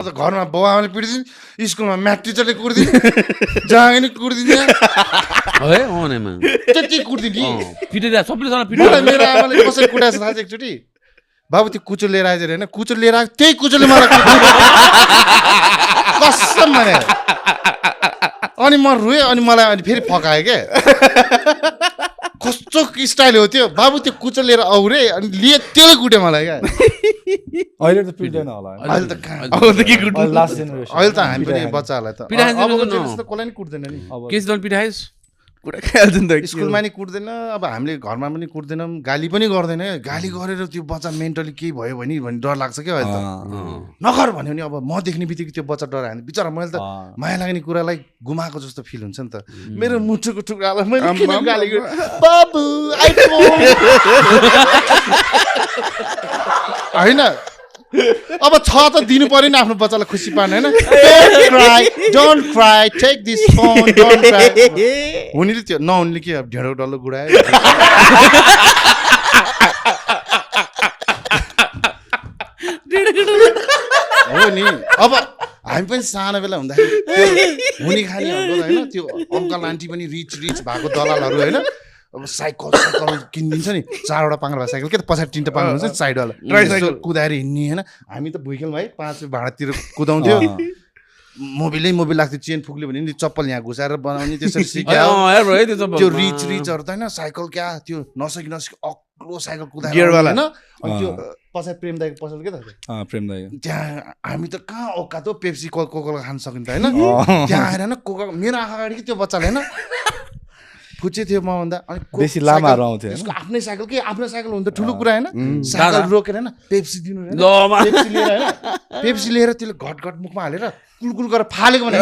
घरमा बाउ आमाले पिट्दिन्, स्कुलमा म्याथ टिचरले कुट्दिन्, जहाँ पनि कुट्दिन्छ है अनेमा त्यति कुट्दिन् नि। पिटेर सबैजना मलाई मेरो आमाले कसरी कुटाएको छ थाहा छ एकचोटि? बाबु त्यो कुचो लिएर आएछ अरे होइन, कुचो लिएर आएको त्यही कुचोले मलाई कसम भने। अनि म रोएँ, अनि मलाई अनि फेरि फकायो क्या। कस्तो स्टाइल हो त्यो, बाबु त्यो कुचो लिएर आऊ रे, अनि लिए त्यसले कुट्यो मलाई क्या। अहिले त पिट्दैन होला अहिले त कहाँ, लास्ट जेनेरेसन अहिले त हामी पनि बच्चाहरूलाई त अबको जेनेरेसन त कसलाई नि कुट्दैन नि। केस दल पिटाइस कुरा खाइहाल्छ नि त। स्कुलमा नि कुट्दैन, अब हामीले घरमा पनि कुट्दैनौँ, गाली पनि गर्दैन। गाली गरेर त्यो बच्चा मेन्टली केही भयो भने डर लाग्छ क्या अहिले त। नगर भन्यो भने अब म देख्ने बित्तिकै त्यो बच्चा डरायो भने बिचरा मैले त माया लाग्ने कुरालाई गुमाएको जस्तो फिल हुन्छ नि त। मेरो मुटुको टुक्रालाई मैले किन गाली गरेँ, बाबु आइफोन होइन। अब छ त दिनु पर्यो नि आफ्नो बच्चालाई खुसी पार्नु होइन। Don't cry, take this phone, don't cry. हुनेले त्यो नहुनेले के ढेँडो डल्लो गुडायो हो नि। अब हामी पनि सानो बेला हुँदाखेरि त्यो हुने खाने होइन, त्यो अङ्कल आन्टी पनि रिच भएको दलालहरू होइन। अब साइकल किनिदिन्छ नि, 4वटा पाङ्ग्रा साइकल के त पछाडि 3टा पाङ्ग्रा हुन्छ नि साइडवाला, ट्राइसाइकल कुदाएर हिँड्ने होइन। हामी त भुइँखेलमा है 5 भाँडातिर कुदाउँथ्यो, मोबिल लाग्थ्यो, चेन फुक्ल्यो भने नि चप्पल यहाँ घुसाएर बनाउने त्यसरी सिक्यो। त्यो रिचहरू त होइन, साइकल क्या त्यो नसकी अग्लो साइकल कुदाएर होइन। अनि त्यो पछाडि प्रेम दाइको पसल के त प्रेम दाइ, त्यहाँ हामी त कहाँ औकात हो पेप्सी कोका खान सकिन्छ होइन। त्यहाँ आएर होइन कोका, मेरो आँखा अगाडि कि त्यो बच्चाले होइन फुच्चे थियो मभन्दा। अनि बेसी लामाहरू आउँथ्यो, त्यसको आफ्नै साइकल के, आफ्नो साइकल हुनु त ठुलो कुरा होइन। साइकल रोकेर होइन पेप्सी दिनु होइन, पेप्सी लिएर त्यसले घट मुखमा हालेर कुलकुल गरेर फालेको भने